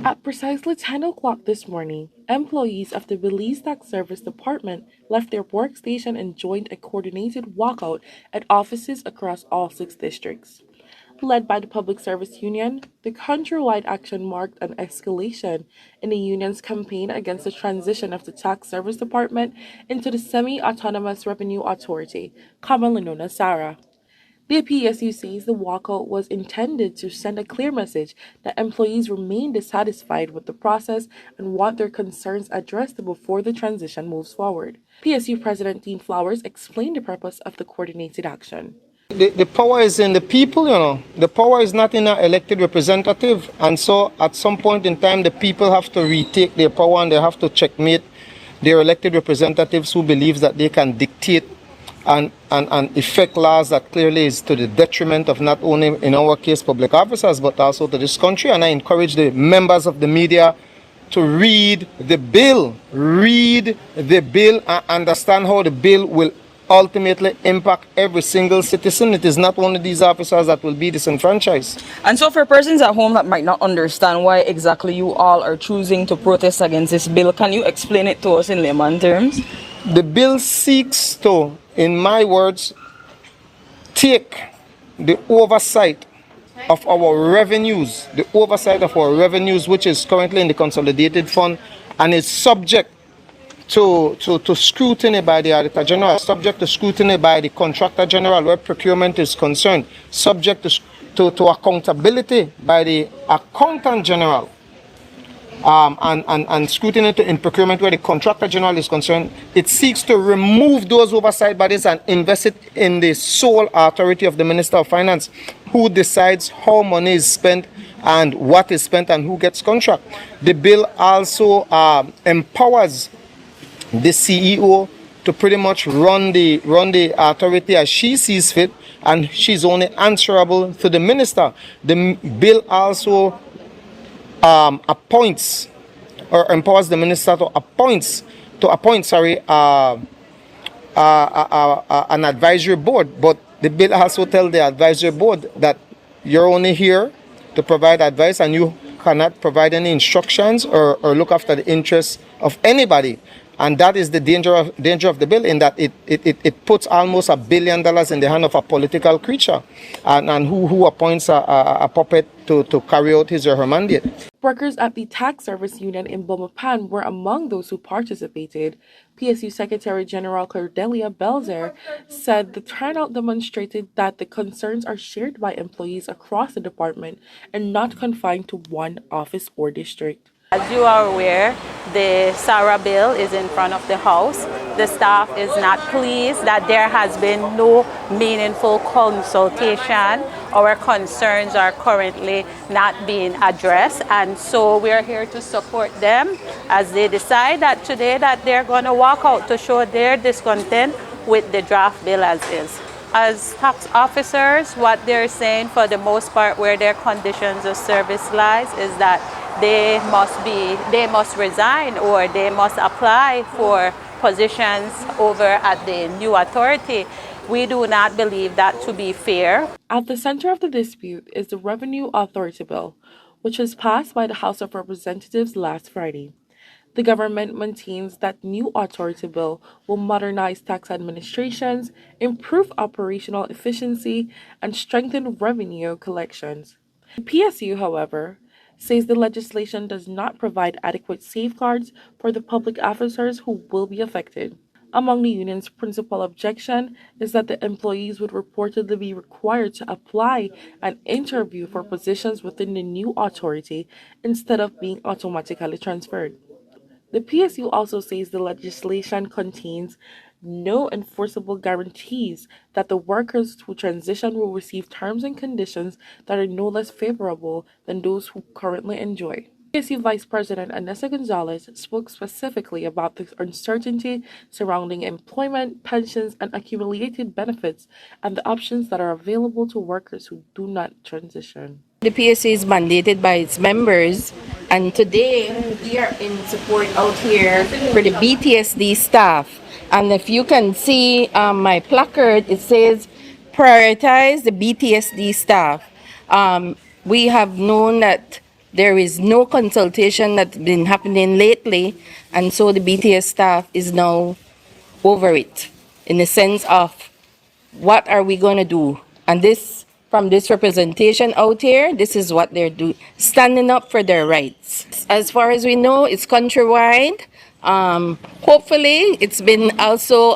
At precisely 10 o'clock this morning, employees of the Belize Tax Service Department left their workstation and joined a coordinated walkout at offices across all 6 districts. Led by the Public Service Union, the countrywide action marked an escalation in the union's campaign against the transition of the Tax Service Department into the Semi-Autonomous Revenue Authority, commonly known as SARA. The PSU says the walkout was intended to send a clear message that employees remain dissatisfied with the process and want their concerns addressed before the transition moves forward. PSU President Dean Flowers explained the purpose of the coordinated action. The power is in the people, The power is not in an elected representative. And so at some point in time, the people have to retake their power and they have to checkmate their elected representatives who believe that they can dictate and effect laws that clearly is to the detriment of not only, in our case, public officers, but also to this country. And I encourage the members of the media to read the bill and understand how the bill will ultimately impact every single citizen. It is not one of these officers that will be disenfranchised. And so for persons at home that might not understand why exactly you all are choosing to protest against this bill, can you explain it to us in layman terms? The bill seeks to, in my words, take the oversight of our revenues, which is currently in the Consolidated Fund and is subject to scrutiny by the Auditor General, subject to scrutiny by the Contractor General where procurement is concerned, subject to accountability by the Accountant General, and scrutiny in procurement where the Contractor General is concerned. It seeks to remove those oversight bodies and invest it in the sole authority of the Minister of Finance, who decides how money is spent and what is spent and who gets contract. The bill also empowers the CEO to pretty much run the authority as she sees fit, and she's only answerable to the minister. The bill also appoints or empowers the minister to appoint an advisory board. But the bill also tells the advisory board that you're only here to provide advice and you cannot provide any instructions or look after the interests of anybody. And that is the danger of the bill, in that it puts almost $1 billion in the hand of a political creature and who appoints a puppet to carry out his or her mandate. Workers at the Tax Service Union in Bomapan were among those who participated. PSU Secretary General Cordelia Belzer said the turnout demonstrated that the concerns are shared by employees across the department and not confined to one office or district. As you are aware, the SARA bill is in front of the House. The staff is not pleased that there has been no meaningful consultation. Our concerns are currently not being addressed, and so we are here to support them as they decide that today that they're going to walk out to show their discontent with the draft bill as is. As tax officers, what they're saying for the most part where their conditions of service lies is that they must resign or they must apply for positions over at the new authority. We do not believe that to be fair. At the center of the dispute is the Revenue Authority Bill, which was passed by the House of Representatives last Friday. The government maintains that new authority bill will modernize tax administrations, improve operational efficiency, and strengthen revenue collections. The PSU, however, says the legislation does not provide adequate safeguards for the public officers who will be affected. Among the union's principal objection is that the employees would reportedly be required to apply and interview for positions within the new authority instead of being automatically transferred. The PSU also says the legislation contains no enforceable guarantees that the workers who transition will receive terms and conditions that are no less favorable than those who currently enjoy. PSU Vice President Anessa Gonzalez spoke specifically about the uncertainty surrounding employment, pensions, and accumulated benefits and the options that are available to workers who do not transition. The PSA is mandated by its members, and today we are in support out here for the BTSD staff. And if you can see my placard, it says prioritize the BTSD staff. We have known that There is no consultation that's been happening lately, and so the BTS staff is now over it in the sense of what are we going to do? And this, from this representation out here, this is what they're doing, standing up for their rights. As far as we know, it's countrywide. Hopefully, it's been also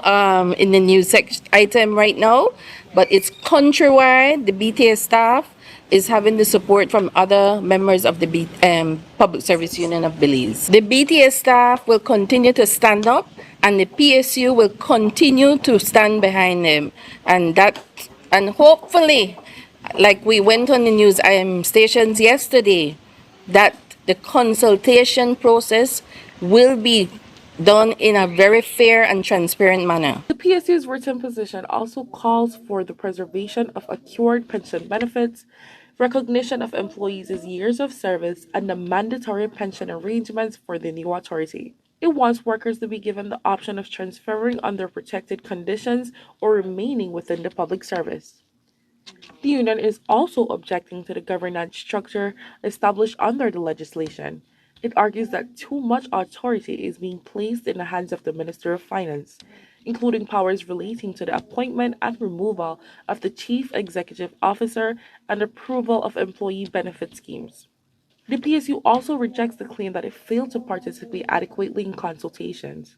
in the news item right now, but it's countrywide. The BTS staff is having the support from other members of the Public Service Union of Belize. The BTS staff will continue to stand up, and the PSU will continue to stand behind them. And hopefully, like we went on the news stations yesterday, that the consultation process will be done in a very fair and transparent manner. The PSU's written position also calls for the preservation of accrued pension benefits, recognition of employees' years of service, and the mandatory pension arrangements for the new authority. It wants workers to be given the option of transferring under protected conditions or remaining within the public service. The union is also objecting to the governance structure established under the legislation. It argues that too much authority is being placed in the hands of the Minister of Finance, including powers relating to the appointment and removal of the Chief Executive Officer and approval of employee benefit schemes. The PSU also rejects the claim that it failed to participate adequately in consultations.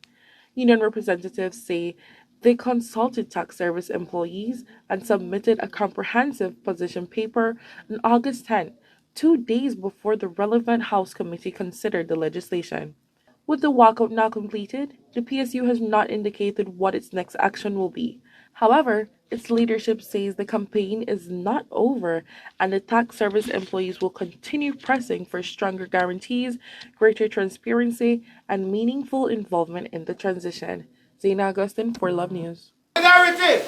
Union representatives say they consulted tax service employees and submitted a comprehensive position paper on August 10, 2 days before the relevant House committee considered the legislation. With the walkout now completed, the PSU has not indicated what its next action will be. However, its leadership says the campaign is not over and the tax service employees will continue pressing for stronger guarantees, greater transparency, and meaningful involvement in the transition. Zayna Augustine for Love News. Solidarity!